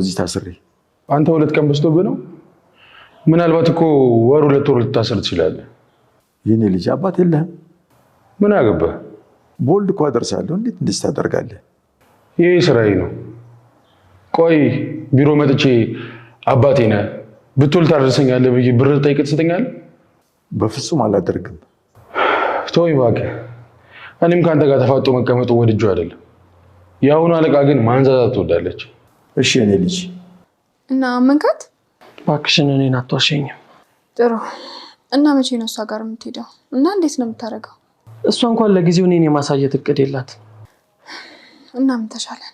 እዚህ ታስሬ አንተ 2 ቀን በስቶብህ ነው? ምናልባት እኮ ወር 2 ወር ልታስር ትችላለህ። የኔ ልጅ አባት የለህም? ምን አገባህ? ቦልድ እኮ አደርሳለሁ። እንዴት እንደዚህ ታደርጋለህ? ይሄ ስራዬ ነው። ቆይ ቢሮ መጥቼ አባቴ ነህ ብትል ታደርሰኛለህ ብዬ ብር ጠይቅ ትሰጠኛለህ? በፍጹም አላደርግም። ተወኝ እባክህ። እኔም ከአንተ ጋር ተፋጦ መቀመጡ ወድጄው አይደለም። የአሁኑ አለቃ ግን ማንዛዛት ትወዳለች። እሺ የኔ ልጅ እና መንካት እባክሽን እኔን አትዋሸኝም። ጥሩ። እና መቼ ነው እሷ ጋር የምትሄደው? እና እንዴት ነው የምታደርገው? እሷ እንኳን ለጊዜው እኔን የማሳየት እቅድ የላት። እና ምን ተሻለን?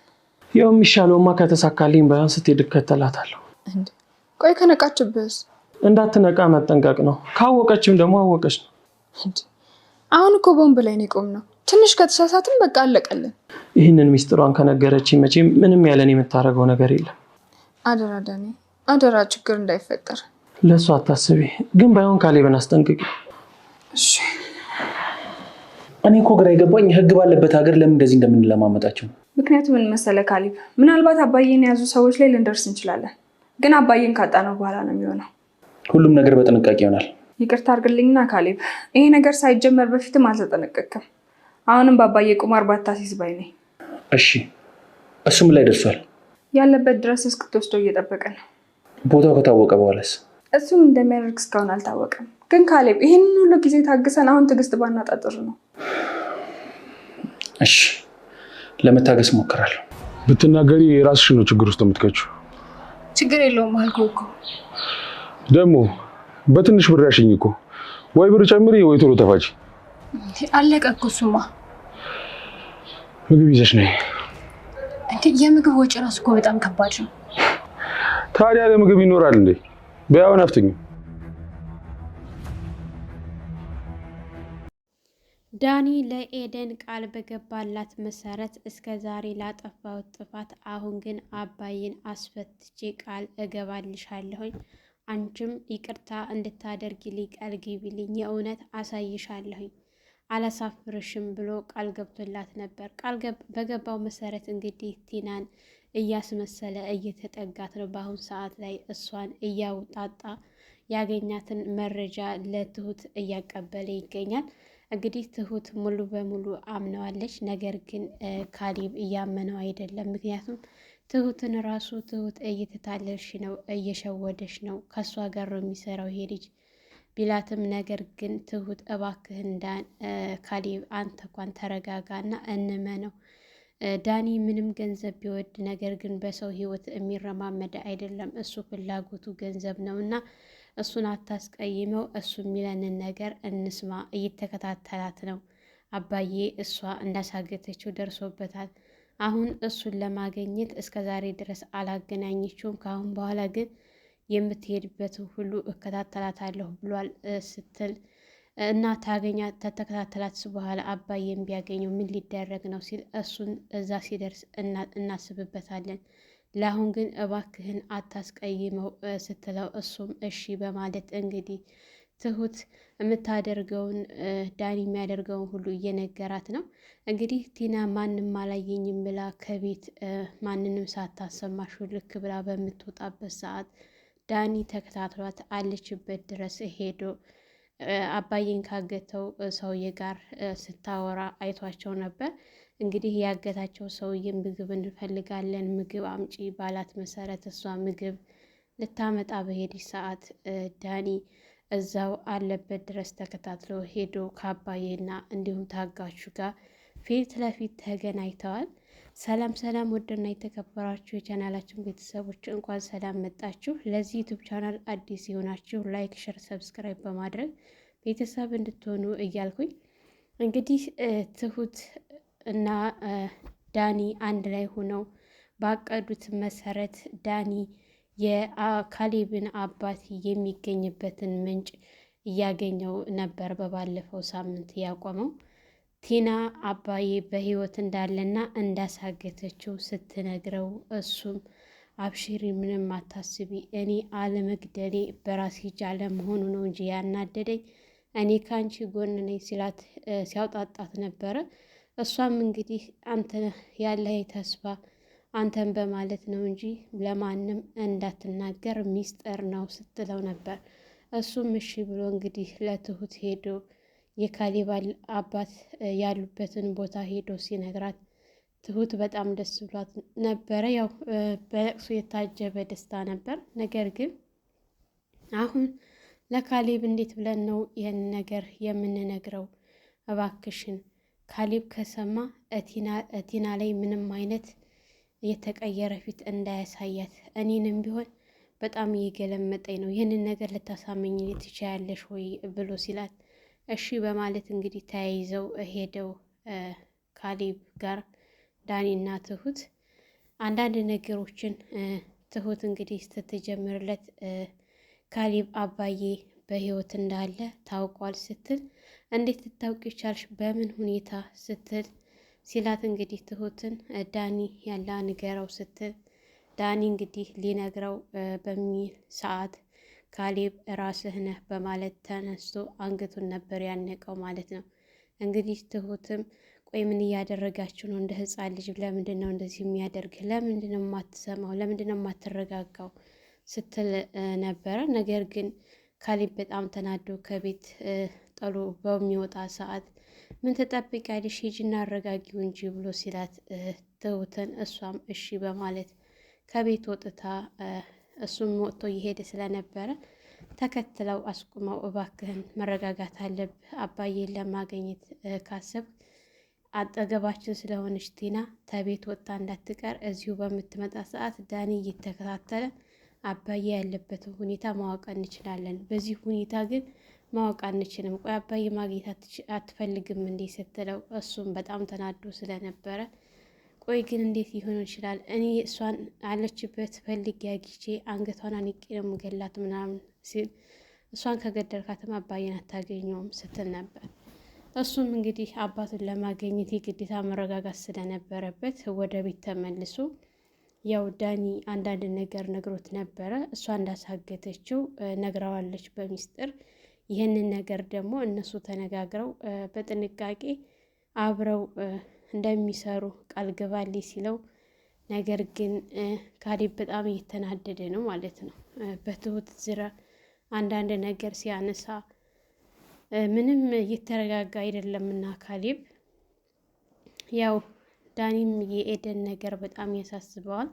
ያው የሚሻለውማ ከተሳካልኝ ባይሆን ስትሄድ እከተላታለሁ። እንዴ ቆይ ከነቃችብህስ? እንዳትነቃ መጠንቀቅ ነው። ካወቀችም ደግሞ አወቀች ነው። እንዴ አሁን እኮ ቦምብ ላይ ነው የቆምነው። ትንሽ ከተሳሳትም በቃ አለቀልን። ይህንን ሚስጥሯን ከነገረችኝ መቼም ምንም ያለን የምታደርገው ነገር የለም። አደራ ዳኒ፣ አደራ ችግር እንዳይፈጠር። ለእሱ አታስቢ፣ ግን ባይሆን ካሌብን አስጠንቅቂ። እሺ። እኔ እኮ ግራ የገባኝ ህግ ባለበት ሀገር ለምን እንደዚህ እንደምንለማመጣቸው። ምክንያቱም ምን መሰለህ ካሌብ፣ ምናልባት አባዬን የያዙ ሰዎች ላይ ልንደርስ እንችላለን፣ ግን አባዬን ካጣነው በኋላ ነው የሚሆነው። ሁሉም ነገር በጥንቃቄ ይሆናል። ይቅርታ አድርግልኝና ካሌብ፣ ይሄ ነገር ሳይጀመር በፊትም አልተጠነቀቅክም። አሁንም በአባዬ ቁማር ባታሲዝ ባይ ነኝ። እሺ፣ እሱም ላይ ደርሷል። ያለበት ድረስ እስክትወስደው እየጠበቀ ነው። ቦታው ከታወቀ በኋላስ? እሱም እንደሚያደርግ እስካሁን አልታወቀም። ግን ካሌብ፣ ይህንን ሁሉ ጊዜ ታግሰን አሁን ትዕግስት ባናጣጥር ነው። እሺ፣ ለመታገስ ሞክራለሁ። ብትናገሪ የራስሽ ነው ችግር ውስጥ የምትከቺው። ችግር የለውም አልኩህ እኮ። ደግሞ በትንሽ ብር ያሽኝ እኮ። ወይ ብር ጨምሪ ወይ ቶሎ ተፋጪ። አለቀ እኮ እሱማ። ምግብ ይዘሽ ነይ። የምግብ ወጪ ራሱ እኮ በጣም ከባድ ነው። ታዲያ ለምግብ ይኖራል እንዴ? በያውን አፍጥኝ። ዳኒ ለኤደን ቃል በገባላት መሰረት እስከ ዛሬ ላጠፋው ጥፋት አሁን ግን አባዬን አስፈትቼ ቃል እገባልሻለሁኝ፣ አንቺም ይቅርታ እንድታደርጊልኝ ቃል ግቢልኝ፣ የእውነት አሳይሻለሁኝ፣ አላሳፍርሽም ብሎ ቃል ገብቶላት ነበር። ቃል በገባው መሰረት እንግዲህ ቲናን እያስመሰለ እየተጠጋት ነው። በአሁን ሰዓት ላይ እሷን እያውጣጣ ያገኛትን መረጃ ለትሁት እያቀበለ ይገኛል። እንግዲህ ትሁት ሙሉ በሙሉ አምነዋለች። ነገር ግን ካሌብ እያመነው አይደለም። ምክንያቱም ትሁትን ራሱ ትሁት እየተታለልሽ ነው፣ እየሸወደሽ ነው፣ ከእሷ ጋር ነው የሚሰራው ይሄ ልጅ ቢላትም፣ ነገር ግን ትሁት እባክህን ካሌብ አንተ እንኳን ተረጋጋና እንመነው። ዳኒ ምንም ገንዘብ ቢወድ ነገር ግን በሰው ህይወት የሚረማመድ አይደለም። እሱ ፍላጎቱ ገንዘብ ነው እና እሱን አታስቀይመው። እሱ የሚለንን ነገር እንስማ። እየተከታተላት ነው አባዬ። እሷ እንዳሳገተችው ደርሶበታል። አሁን እሱን ለማገኘት እስከ ዛሬ ድረስ አላገናኘችውም። ከአሁን በኋላ ግን የምትሄድበትን ሁሉ እከታተላታለሁ ብሏል ስትል እና ተተከታተላት በኋላ አባዬን ቢያገኘው ምን ሊደረግ ነው ሲል እሱን እዛ ሲደርስ እናስብበታለን። ለአሁን ግን እባክህን አታስቀይመው ስትለው እሱም እሺ በማለት እንግዲህ ትሁት የምታደርገውን ዳኒ የሚያደርገውን ሁሉ እየነገራት ነው። እንግዲህ ቲና ማንም አላየኝም ብላ ከቤት ማንንም ሳታሰማሽ ልክ ብላ በምትወጣበት ሰዓት ዳኒ ተከታትሏት አለችበት ድረስ ሄዶ አባዬን ካገተው ሰውዬ ጋር ስታወራ አይቷቸው ነበር። እንግዲህ ያገታቸው ሰውዬ ምግብ እንፈልጋለን ምግብ አምጪ ባላት መሰረት እሷ ምግብ ልታመጣ በሄደች ሰዓት ዳኒ እዛው አለበት ድረስ ተከታትሎ ሄዶ ከአባዬና እንዲሁም ታጋቹ ጋር ፊት ለፊት ተገናኝተዋል። ሰላም ሰላም፣ ውድና የተከበራችሁ የቻናላችን ቤተሰቦች እንኳን ሰላም መጣችሁ። ለዚህ ዩቱብ ቻናል አዲስ የሆናችሁ ላይክ፣ ሸር፣ ሰብስክራይብ በማድረግ ቤተሰብ እንድትሆኑ እያልኩኝ እንግዲህ ትሁት እና ዳኒ አንድ ላይ ሆነው ባቀዱት መሰረት ዳኒ የካሌብን አባት የሚገኝበትን ምንጭ እያገኘው ነበር። በባለፈው ሳምንት ያቆመው ቲና አባዬ በህይወት እንዳለና እንዳሳገተችው ስትነግረው እሱም አብሽሪ ምንም አታስቢ፣ እኔ አለመግደሌ በራሴ እጅ አለመሆኑ ነው እንጂ ያናደደኝ እኔ ከአንቺ ጎን ነኝ ሲላት ሲያውጣጣት ነበረ። እሷም እንግዲህ አንተ ያለህ ተስፋ አንተን በማለት ነው እንጂ ለማንም እንዳትናገር ሚስጥር ነው ስትለው ነበር። እሱም እሺ ብሎ እንግዲህ ለትሁት ሄዶ የካሌብ አባት ያሉበትን ቦታ ሄዶ ሲነግራት ትሁት በጣም ደስ ብሏት ነበረ። ያው በለቅሶ የታጀበ ደስታ ነበር። ነገር ግን አሁን ለካሌብ እንዴት ብለን ነው ይህን ነገር የምንነግረው? እባክሽን ካሌብ ከሰማ እቲና ላይ ምንም አይነት የተቀየረ ፊት እንዳያሳያት፣ እኔንም ቢሆን በጣም እየገለመጠኝ ነው፣ ይህንን ነገር ልታሳመኝ ትችያለሽ ወይ ብሎ ሲላት እሺ በማለት እንግዲህ ተያይዘው ሄደው ካሌብ ጋር ዳኒና ትሁት አንዳንድ ነገሮችን ትሁት እንግዲህ ስትጀምርለት ካሌብ አባዬ በህይወት እንዳለ ታውቋል ስትል እንዴት ልታውቂ ቻልሽ? በምን ሁኔታ ስትል ሲላት እንግዲህ ትሁትን ዳኒ ያላ ንገረው ስትል ዳኒ እንግዲህ ሊነግረው በሚል ሰዓት ካሌብ ራስህ ነህ በማለት ተነስቶ አንገቱን ነበር ያነቀው ማለት ነው። እንግዲህ ትሁትም ቆይ ምን እያደረጋችሁ ነው? እንደ ህፃን ልጅ ለምንድን ነው እንደዚህ የሚያደርግህ? ለምንድን ነው የማትሰማው? ለምንድን ነው የማትረጋጋው? ስትል ነበረ። ነገር ግን ካሌብ በጣም ተናዶ ከቤት ጥሎ በሚወጣ ሰዓት ምን ትጠብቂያለሽ? ሂጂና አረጋጊው እንጂ ብሎ ሲላት ትሁትን እሷም እሺ በማለት ከቤት ወጥታ እሱም ወጥቶ እየሄደ ስለነበረ ተከትለው አስቁመው እባክህን መረጋጋት አለብህ፣ አባዬን ለማገኘት ካሰብ አጠገባችን ስለሆነች ቲና ተቤት ወጥታ እንዳትቀር፣ እዚሁ በምትመጣ ሰዓት ዳኒ እየተከታተለ አባዬ ያለበትን ሁኔታ ማወቅ እንችላለን። በዚህ ሁኔታ ግን ማወቅ አንችልም። ቆይ አባዬ ማግኘት አትፈልግም እንዴ ስትለው እሱም በጣም ተናዶ ስለነበረ ቆይ ግን እንዴት ሊሆን ይችላል? እኔ እሷን አለችበት ፈልጌ አግኝቼ አንገቷን አንቄ ነው የምገላት ምናምን ሲል እሷን ከገደልካትም አባዬን አታገኘውም ስትል ነበር። እሱም እንግዲህ አባቱን ለማግኘት የግዴታ መረጋጋት ስለነበረበት ወደ ቤት ተመልሶ ያው ዳኒ አንዳንድ ነገር ነግሮት ነበረ። እሷ እንዳሳገተችው ነግረዋለች በሚስጥር። ይህንን ነገር ደግሞ እነሱ ተነጋግረው በጥንቃቄ አብረው እንደሚሰሩ ቃል ገባልኝ ሲለው፣ ነገር ግን ካሌብ በጣም እየተናደደ ነው ማለት ነው። በትሁት ዙሪያ አንዳንድ ነገር ሲያነሳ ምንም እየተረጋጋ አይደለምና ካሌብ ያው ዳኒም የኤደን ነገር በጣም ያሳስበዋል።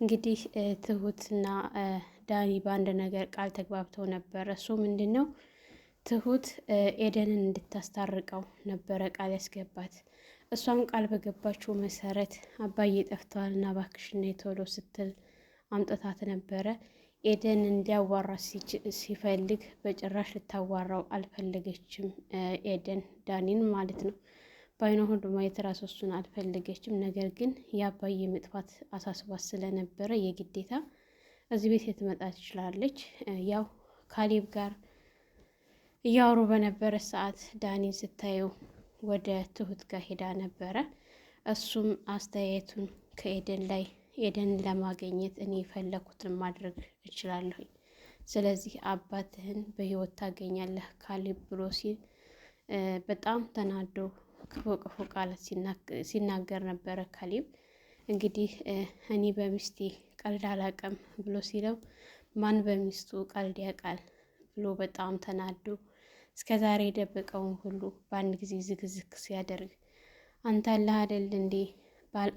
እንግዲህ ትሁትና ዳኒ በአንድ ነገር ቃል ተግባብተው ነበረ። እሱ ምንድን ነው? ትሁት ኤደንን እንድታስታርቀው ነበረ ቃል ያስገባት። እሷም ቃል በገባችው መሰረት አባዬ ጠፍተዋል እና እባክሽን ነይ ቶሎ ስትል አምጥታት ነበረ። ኤደን እንዲያዋራ ሲፈልግ በጭራሽ ልታዋራው አልፈለገችም። ኤደን ዳኒን ማለት ነው። በአይኗ ሁሉ ማየት ራሱ እሱን አልፈለገችም። ነገር ግን የአባዬ መጥፋት አሳስቧት ስለነበረ የግዴታ እዚህ ቤት ልትመጣ ትችላለች። ያው ካሌብ ጋር እያወሩ በነበረ ሰዓት ዳኒን ስታየው ወደ ትሁት ጋር ሄዳ ነበረ። እሱም አስተያየቱን ከኤደን ላይ ኤደን ለማገኘት እኔ የፈለኩትን ማድረግ እችላለሁ፣ ስለዚህ አባትህን በህይወት ታገኛለህ ካሌብ ብሎ ሲል በጣም ተናዶ ክፉ ክፉ ቃላት ሲናገር ነበረ ካሌብ። እንግዲህ እኔ በሚስቴ ቀልድ አላውቅም ብሎ ሲለው ማን በሚስቱ ቀልድ ያውቃል ብሎ በጣም ተናዶ እስከ ዛሬ የደበቀውን ሁሉ በአንድ ጊዜ ዝግዝግ ሲያደርግ አንተ አለህ አይደል እንዴ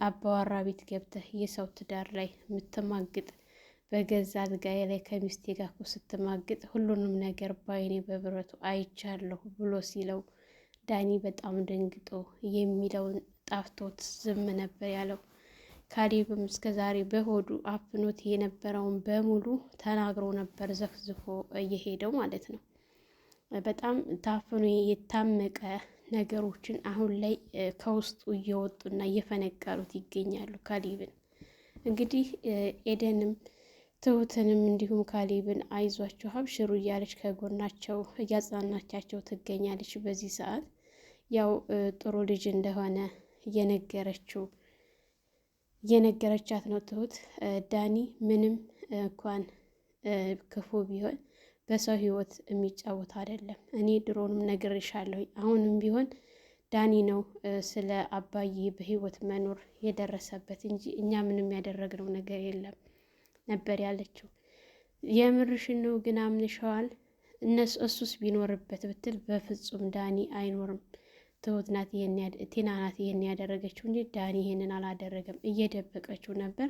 አባዋራ ቤት ገብተህ የሰው ትዳር ላይ የምትማግጥ፣ በገዛ አልጋዬ ላይ ከሚስቴ ጋር እኮ ስትማግጥ ሁሉንም ነገር በአይኔ በብረቱ አይቻለሁ ብሎ ሲለው ዳኒ በጣም ደንግጦ የሚለውን ጣፍቶት ዝም ነበር ያለው። ካሌብም እስከ ዛሬ በሆዱ አፍኖት የነበረውን በሙሉ ተናግሮ ነበር ዘፍዝፎ እየሄደው ማለት ነው። በጣም ታፍኖ የታመቀ ነገሮችን አሁን ላይ ከውስጡ እየወጡና እየፈነቀሉት ይገኛሉ ካሌብን። እንግዲህ ኤደንም ትሁትንም እንዲሁም ካሌብን አይዟቸው ሀብሽሩ እያለች ከጎናቸው እያጽናናቻቸው ትገኛለች። በዚህ ሰዓት ያው ጥሩ ልጅ እንደሆነ እየነገረቻት ነው ትሁት። ዳኒ ምንም እንኳን ክፉ ቢሆን በሰው ህይወት የሚጫወት አይደለም። እኔ ድሮንም ነግሬሻለሁ፣ አሁንም ቢሆን ዳኒ ነው ስለ አባዬ በህይወት መኖር የደረሰበት እንጂ እኛ ምንም ያደረግነው ነገር የለም ነበር ያለችው። የምርሽን ነው ግን አምንሸዋል? እሱስ ቢኖርበት ብትል በፍጹም ዳኒ አይኖርም። ትሁት ናት ቲና ናት ይሄን ያደረገችው እንጂ ዳኒ ይሄንን አላደረገም። እየደበቀችው ነበር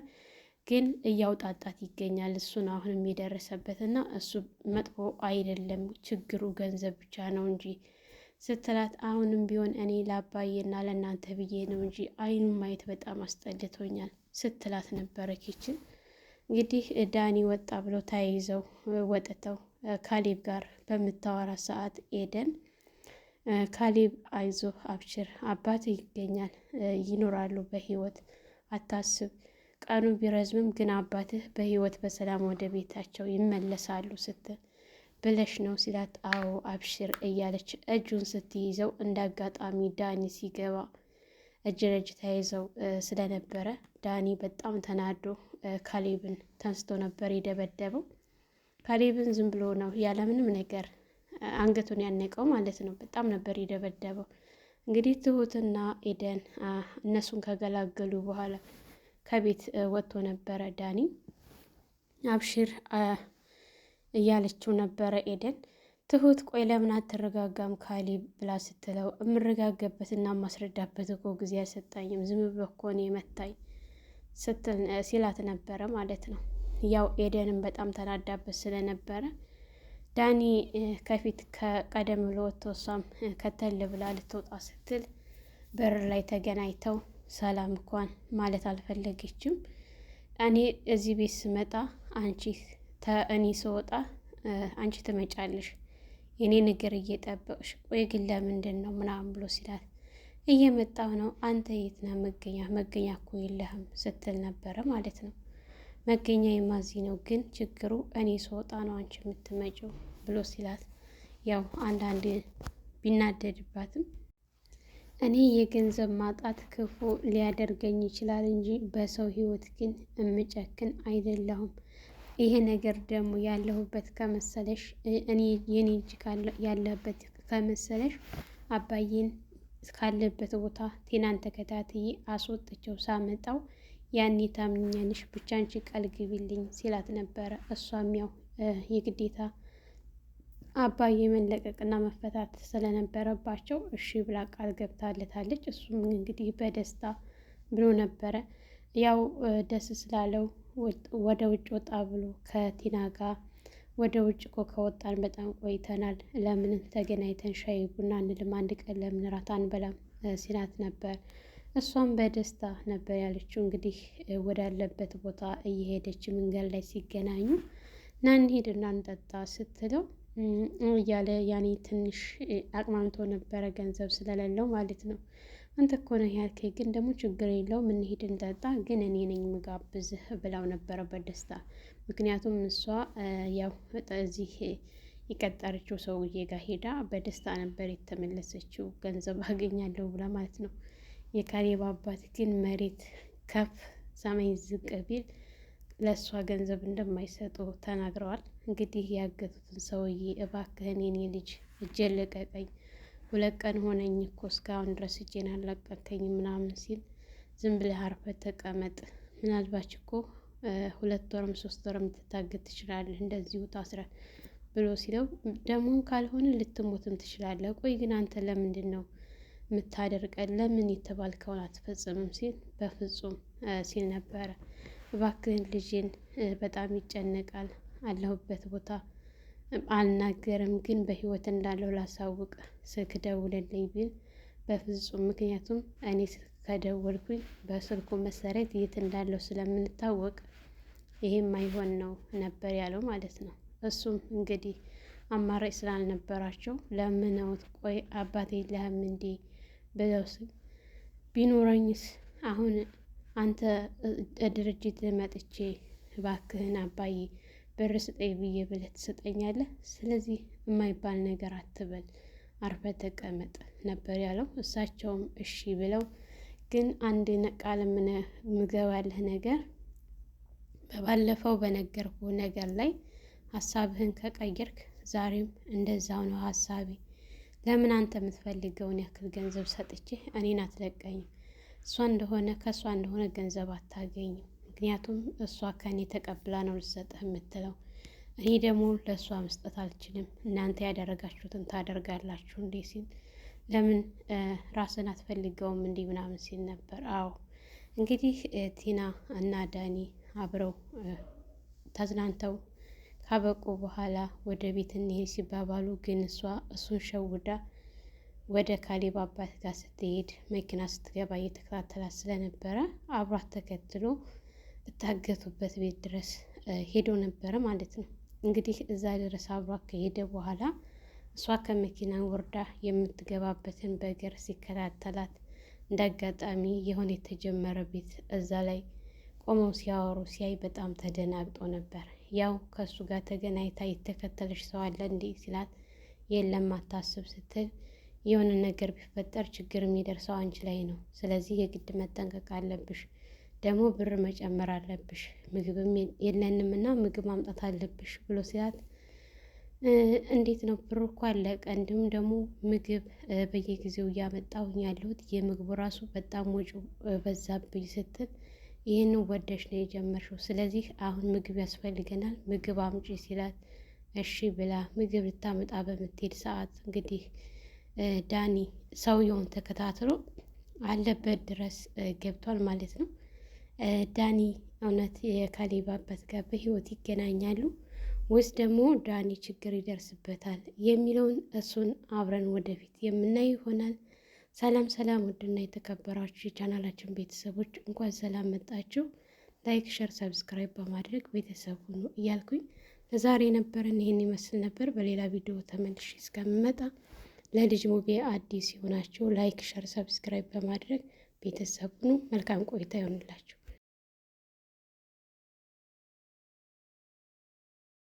ግን እያውጣጣት ይገኛል። እሱን አሁንም የደረሰበት እና እሱ መጥፎ አይደለም ችግሩ ገንዘብ ብቻ ነው እንጂ ስትላት፣ አሁንም ቢሆን እኔ ለአባዬና ለእናንተ ብዬ ነው እንጂ አይኑን ማየት በጣም አስጠልቶኛል ስትላት ነበረ። ኪችን እንግዲህ ዳኒ ወጣ ብለው ተያይዘው ወጥተው ካሌብ ጋር በምታወራ ሰዓት ኤደን ካሌብ አይዞህ አብሽር አባት ይገኛል ይኖራሉ በህይወት አታስብ፣ ቀኑ ቢረዝምም ግን አባትህ በህይወት በሰላም ወደ ቤታቸው ይመለሳሉ ስትል ብለሽ ነው ሲላት፣ አዎ አብሽር እያለች እጁን ስትይዘው እንዳጋጣሚ ዳኒ ሲገባ እጅ ለእጅ ተያይዘው ስለነበረ ዳኒ በጣም ተናዶ ካሌብን ተንስቶ ነበር የደበደበው። ካሌብን ዝም ብሎ ነው ያለምንም ነገር አንገቱን ያነቀው ማለት ነው። በጣም ነበር የደበደበው። እንግዲህ ትሁትና ኤደን እነሱን ከገላገሉ በኋላ ከቤት ወጥቶ ነበረ ዳኒ። አብሽር እያለችው ነበረ ኤደን። ትሁት ቆይ ለምን አትረጋጋም ካሌብ ብላ ስትለው፣ የምረጋገበትና የማስረዳበት እኮ ጊዜ አልሰጣኝም ዝም ብሎ እኮ ነው የመታኝ ስትል ሲላት ነበረ ማለት ነው። ያው ኤደንም በጣም ተናዳበት ስለነበረ ዳኒ ከፊት ከቀደም ብሎ ወጥቶ እሷም ከተል ብላ ልትወጣ ስትል በር ላይ ተገናኝተው ሰላም እንኳን ማለት አልፈለገችም። እኔ እዚህ ቤት ስመጣ እኔ ስወጣ አንቺ ትመጫለሽ የኔ ነገር እየጠበቅሽ ቆይ ግን ለምንድን ነው ምናምን ብሎ ሲላት፣ እየመጣው ነው አንተ የት ነህ? መገኛ እኮ የለህም ስትል ነበረ ማለት ነው። መገኛ የማዚ ነው ግን ችግሩ እኔ ስወጣ ነው አንቺ የምትመጪው ብሎ ሲላት፣ ያው አንዳንድ ቢናደድባትም እኔ የገንዘብ ማጣት ክፉ ሊያደርገኝ ይችላል እንጂ በሰው ህይወት ግን እምጨክን አይደለሁም። ይሄ ነገር ደግሞ ያለሁበት ከመሰለሽ እኔ የኔ እጅ ያለበት ከመሰለሽ አባዬን ካለበት ቦታ ቴናን ተከታትዬ አስወጥቼው ሳመጣው ያኔ ታምኛለሽ፣ ብቻ አንቺ ቃል ግቢልኝ ሲላት ነበረ። እሷም ያው የግዴታ አባዬ መለቀቅና መፈታት ስለነበረባቸው እሺ ብላ ቃል ገብታለታለች። እሱም እንግዲህ በደስታ ብሎ ነበረ። ያው ደስ ስላለው ወደ ውጭ ወጣ ብሎ ከቲና ጋር ወደ ውጭ እኮ ከወጣን በጣም ቆይተናል፣ ለምን ተገናኝተን ሻይ ቡና እንልም አንድ ቀን ለምን ራት አንበላም ሲላት ነበር። እሷም በደስታ ነበር ያለችው። እንግዲህ ወዳለበት ቦታ እየሄደች መንገድ ላይ ሲገናኙ ና እንሂድና እንጠጣ ስትለው እያለ ያኔ ትንሽ አቅማምቶ ነበረ ገንዘብ ስለሌለው ማለት ነው። አንተ እኮ ነው ያልከኝ ግን ደግሞ ችግር የለውም እንሂድ እንጠጣ፣ ግን እኔ ነኝ ምጋብዝህ ብላው ነበረ በደስታ። ምክንያቱም እሷ ያው እዚህ የቀጠረችው ሰውዬ ጋር ሄዳ በደስታ ነበር የተመለሰችው ገንዘብ አገኛለሁ ብላ ማለት ነው። የካሌብ አባት ግን መሬት ከፍ ሰማይ ዝቅ ቢል ለእሷ ገንዘብ እንደማይሰጡ ተናግረዋል። እንግዲህ ያገቱትን ሰውዬ እባክህን የኔ ልጅ እጄን ልቀቀኝ፣ 2 ቀን ሆነኝ እኮ እስካሁን ድረስ እጄን አልለቀቀኝ ምናምን ሲል፣ ዝም ብለህ አርፈህ ተቀመጥ፣ ምናልባች እኮ 2 ወርም 3 ወርም ልትታገት ትችላለህ እንደዚሁ ታስረህ ብሎ ሲለው፣ ደግሞም ካልሆነ ልትሞትም ትችላለህ። ቆይ ግን አንተ ለምንድን ነው የምታደርቀን? ለምን የተባልከውን አትፈጽምም? ሲል በፍጹም ሲል ነበረ። እባክህን ልጄን በጣም ይጨነቃል፣ አለሁበት ቦታ አልናገርም፣ ግን በህይወት እንዳለው ላሳውቅ ስልክ ደውልልኝ ቢል በፍጹም ምክንያቱም እኔ ስልክ ከደወልኩኝ በስልኩ መሰረት የት እንዳለው ስለምንታወቅ ይሄም አይሆን ነው ነበር ያለው ማለት ነው። እሱም እንግዲህ አማራጭ ስላልነበራቸው ለምነውት ቆይ አባቴ የለህም እንዴ ብለው ቢኖረኝስ አሁን አንተ ድርጅት መጥቼ እባክህን አባዬ ብር ስጠኝ ብዬ ብለህ ትሰጠኛለህ? ስለዚህ የማይባል ነገር አትበል፣ አርፈህ ተቀመጥ ነበር ያለው። እሳቸውም እሺ ብለው ግን አንድ ቃል ምገባልህ ነገር በባለፈው በነገርኩ ነገር ላይ ሀሳብህን ከቀየርክ ዛሬም እንደዛው ነው ሀሳቤ። ለምን አንተ የምትፈልገውን ያክል ገንዘብ ሰጥቼ እኔን አትለቀኝም? እሷ እንደሆነ ከእሷ እንደሆነ ገንዘብ አታገኝም። ምክንያቱም እሷ ከእኔ ተቀብላ ነው ልሰጥህ የምትለው። እኔ ደግሞ ለእሷ መስጠት አልችልም። እናንተ ያደረጋችሁትን ታደርጋላችሁ እንዴ ሲል ለምን ራስን አትፈልገውም እንዲህ ምናምን ሲል ነበር። አዎ እንግዲህ ቲና እና ዳኒ አብረው ተዝናንተው ካበቁ በኋላ ወደ ቤት እንሄድ ሲባባሉ ግን እሷ እሱን ሸውዳ ወደ ካሌብ አባት ጋር ስትሄድ መኪና ስትገባ እየተከታተላት ስለነበረ አብሯት ተከትሎ እታገቱበት ቤት ድረስ ሄዶ ነበረ ማለት ነው። እንግዲህ እዛ ድረስ አብሯት ከሄደ በኋላ እሷ ከመኪና ወርዳ የምትገባበትን በእግር ሲከታተላት እንደ አጋጣሚ የሆነ የተጀመረ ቤት እዛ ላይ ቆመው ሲያወሩ ሲያይ በጣም ተደናግጦ ነበር። ያው ከእሱ ጋር ተገናኝታ የተከተለች ሰው አለ እንዴ ሲላት የለም አታስብ ስትል የሆነ ነገር ቢፈጠር ችግር የሚደርሰው አንቺ ላይ ነው። ስለዚህ የግድ መጠንቀቅ አለብሽ፣ ደግሞ ብር መጨመር አለብሽ፣ ምግብም የለንም እና ምግብ ማምጣት አለብሽ ብሎ ሲላት እንዴት ነው ብሩ እኮ አለቀ፣ እንዲሁም ደግሞ ምግብ በየጊዜው እያመጣሁኝ ያለሁት የምግቡ ራሱ በጣም ወጪው በዛብኝ ስትል ይህንን ወደሽ ነው የጀመርሽው፣ ስለዚህ አሁን ምግብ ያስፈልገናል፣ ምግብ አምጪ ሲላት እሺ ብላ ምግብ ልታመጣ በምትሄድ ሰዓት እንግዲህ ዳኒ ሰውየውን ተከታትሎ አለበት ድረስ ገብቷል ማለት ነው። ዳኒ እውነት የካሌብ አባት ጋር በህይወት ይገናኛሉ ወይስ ደግሞ ዳኒ ችግር ይደርስበታል የሚለውን እሱን አብረን ወደፊት የምናይ ይሆናል። ሰላም ሰላም፣ ውድና የተከበራችሁ የቻናላችን ቤተሰቦች እንኳን ሰላም መጣችሁ። ላይክ፣ ሸር፣ ሰብስክራይብ በማድረግ ቤተሰብ ሁኑ እያልኩኝ ለዛሬ የነበረን ይህን ይመስል ነበር። በሌላ ቪዲዮ ተመልሼ እስከምመጣ ለልጅ ሙቤ አዲስ የሆናችሁ ላይክ፣ ሸር፣ ሰብስክራይብ በማድረግ ቤተሰብ ሁኑ። መልካም ቆይታ ይሆንላችሁ።